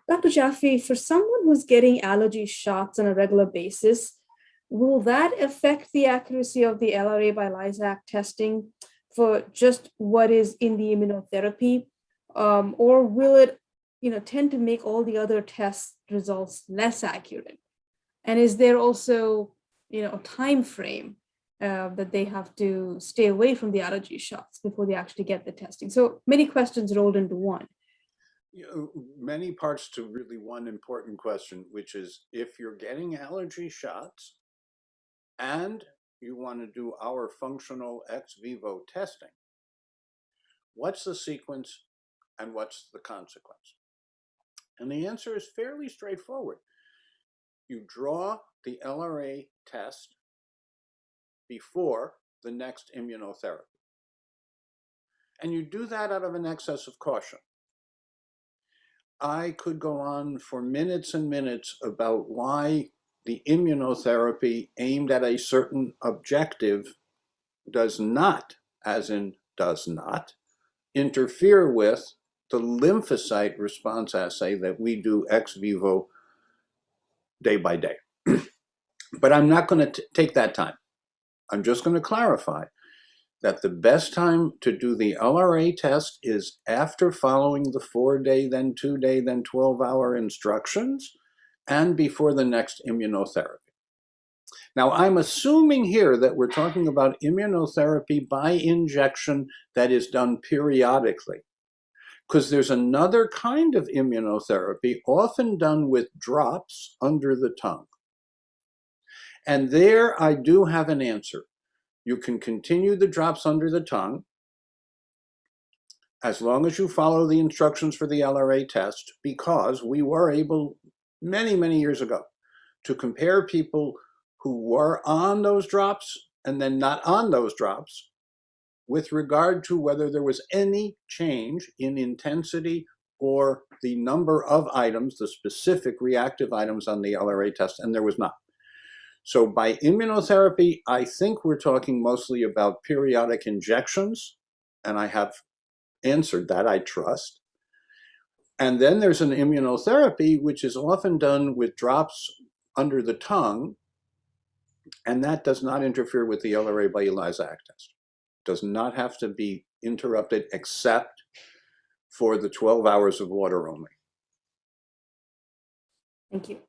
Dr. Jaffe, for someone who's getting allergy shots on a regular basis, will that affect the accuracy of the LRA by ELISA testing for just what is in the immunotherapy? Or will it, tend to make all the other test results less accurate? And is there also, a time frame that they have to stay away from the allergy shots before they actually get the testing? So many questions rolled into one. Many parts to really one important question, which is if you're getting allergy shots and you want to do our functional ex vivo testing, what's the sequence and what's the consequence? And the answer is fairly straightforward. You draw the LRA test before the next immunotherapy. And you do that out of an excess of caution. I could go on for minutes and minutes about why the immunotherapy aimed at a certain objective does not, as in does not, interfere with the lymphocyte response assay that we do ex vivo day by day. But I'm not going to take that time. I'm just going to clarify that the best time to do the LRA test is after following the 4-day, then 2-day, then 12-hour instructions, and before the next immunotherapy. Now, I'm assuming here that we're talking about immunotherapy by injection that is done periodically, because there's another kind of immunotherapy often done with drops under the tongue. And there I do have an answer. You can continue the drops under the tongue as long as you follow the instructions for the LRA test, because we were able many, many years ago to compare people who were on those drops and then not on those drops with regard to whether there was any change in intensity or the number of items, the specific reactive items on the LRA test, and there was not. So by immunotherapy, I think we're talking mostly about periodic injections, and I have answered that, I trust. And then there's an immunotherapy, which is often done with drops under the tongue, and that does not interfere with the LRA by ELISA test. Does not have to be interrupted except for the 12 hours of water only. Thank you.